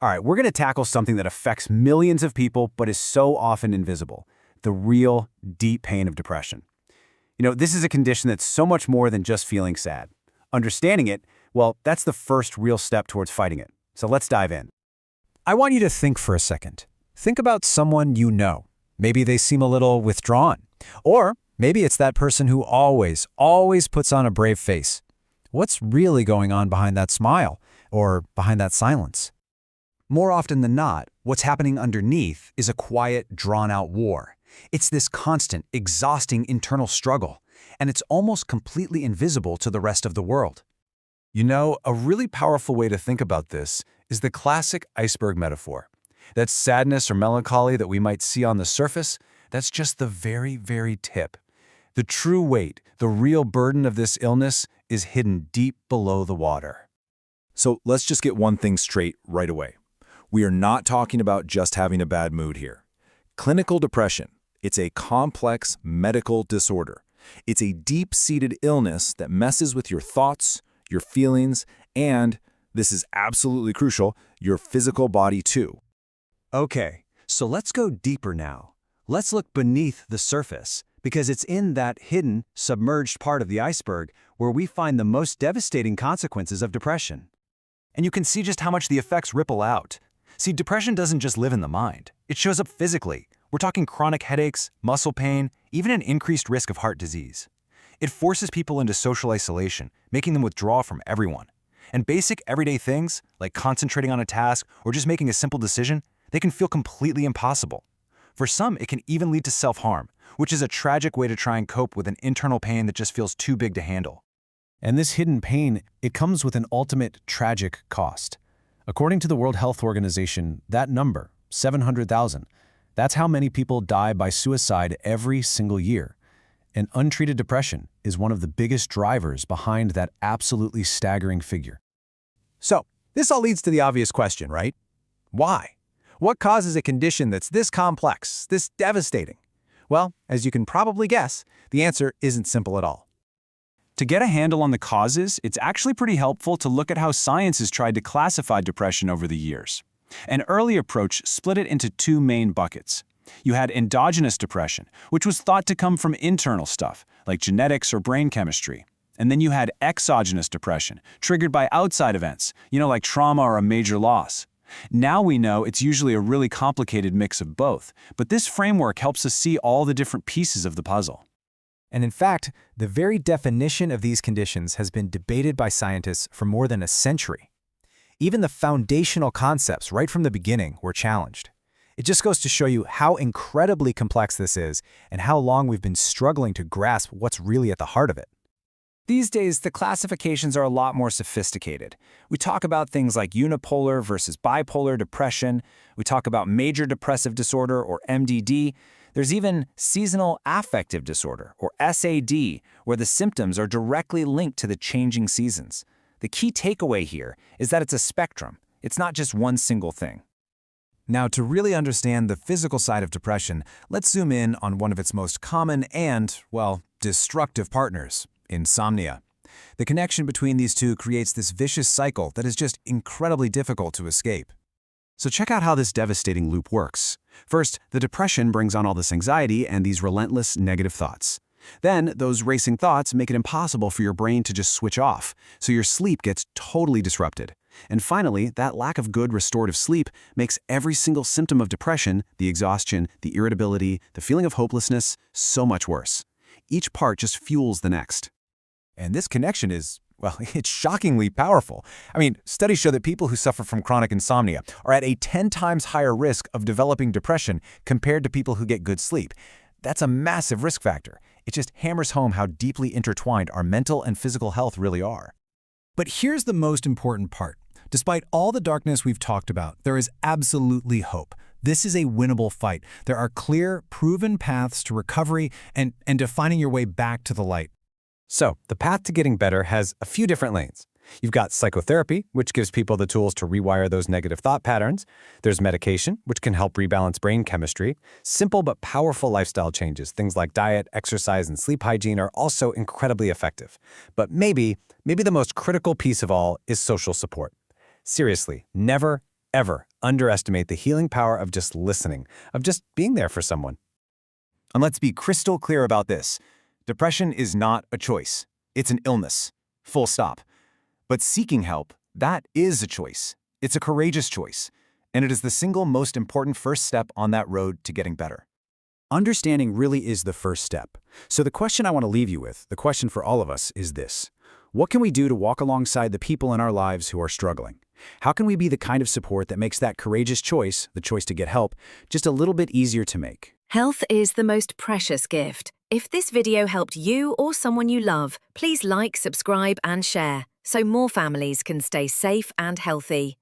All right, we're going to tackle something that affects millions of people but is so often invisible: the real, deep pain of depression. This is a condition that's so much more than just feeling sad. Understanding it, well, that's the first real step towards fighting it. So let's dive in. I want you to think for a second. Think about someone you know. Maybe they seem a little withdrawn. Or maybe it's that person who always puts on a brave face. What's really going on behind that smile or behind that silence? More often than not, what's happening underneath is a quiet, drawn-out war. It's this constant, exhausting internal struggle, and it's almost completely invisible to the rest of the world. A really powerful way to think about this is the classic iceberg metaphor. That sadness or melancholy that we might see on the surface, that's just the very, very tip. The true weight, the real burden of this illness is hidden deep below the water. So let's just get one thing straight right away. We are not talking about just having a bad mood here. Clinical depression, it's a complex medical disorder. It's a deep-seated illness that messes with your thoughts, your feelings, and, this is absolutely crucial, your physical body too. Okay, so let's go deeper now. Let's look beneath the surface, because it's in that hidden, submerged part of the iceberg where we find the most devastating consequences of depression. And you can see just how much the effects ripple out. See, depression doesn't just live in the mind. It shows up physically. We're talking chronic headaches, muscle pain, even an increased risk of heart disease. It forces people into social isolation, making them withdraw from everyone. And basic everyday things, like concentrating on a task or just making a simple decision, they can feel completely impossible. For some, it can even lead to self-harm, which is a tragic way to try and cope with an internal pain that just feels too big to handle. And this hidden pain, it comes with an ultimate tragic cost. According to the World Health Organization, that number, 700,000, that's how many people die by suicide every single year. And untreated depression is one of the biggest drivers behind that absolutely staggering figure. So, this all leads to the obvious question, right? Why? What causes a condition that's this complex, this devastating? Well, as you can probably guess, the answer isn't simple at all. To get a handle on the causes, it's actually pretty helpful to look at how science has tried to classify depression over the years. An early approach split it into two main buckets. You had endogenous depression, which was thought to come from internal stuff, like genetics or brain chemistry. And then you had exogenous depression, triggered by outside events, like trauma or a major loss. Now we know it's usually a really complicated mix of both, but this framework helps us see all the different pieces of the puzzle. And in fact, the very definition of these conditions has been debated by scientists for more than a century. Even the foundational concepts right from the beginning were challenged. It just goes to show you how incredibly complex this is and how long we've been struggling to grasp what's really at the heart of it. These days, the classifications are a lot more sophisticated. We talk about things like unipolar versus bipolar depression. We talk about major depressive disorder, or MDD. There's even seasonal affective disorder, or SAD, where the symptoms are directly linked to the changing seasons. The key takeaway here is that it's a spectrum. It's not just one single thing. Now, to really understand the physical side of depression, let's zoom in on one of its most common and, well, destructive partners: insomnia. The connection between these two creates this vicious cycle that is just incredibly difficult to escape. So check out how this devastating loop works. First, the depression brings on all this anxiety and these relentless negative thoughts. Then, those racing thoughts make it impossible for your brain to just switch off, so your sleep gets totally disrupted. And finally, that lack of good restorative sleep makes every single symptom of depression, the exhaustion, the irritability, the feeling of hopelessness, so much worse. Each part just fuels the next. And this connection is, well, it's shockingly powerful. Studies show that people who suffer from chronic insomnia are at a 10 times higher risk of developing depression compared to people who get good sleep. That's a massive risk factor. It just hammers home how deeply intertwined our mental and physical health really are. But here's the most important part. Despite all the darkness we've talked about, there is absolutely hope. This is a winnable fight. There are clear, proven paths to recovery and to finding your way back to the light. So, the path to getting better has a few different lanes. You've got psychotherapy, which gives people the tools to rewire those negative thought patterns. There's medication, which can help rebalance brain chemistry. Simple but powerful lifestyle changes, things like diet, exercise, and sleep hygiene, are also incredibly effective. But maybe the most critical piece of all is social support. Seriously, never, ever underestimate the healing power of just listening, of just being there for someone. And let's be crystal clear about this. Depression is not a choice. It's an illness. Full stop. But seeking help, that is a choice. It's a courageous choice. And it is the single most important first step on that road to getting better. Understanding really is the first step. So the question I want to leave you with, the question for all of us, is this. What can we do to walk alongside the people in our lives who are struggling? How can we be the kind of support that makes that courageous choice, the choice to get help, just a little bit easier to make? Health is the most precious gift. If this video helped you or someone you love, please like, subscribe, and share so more families can stay safe and healthy.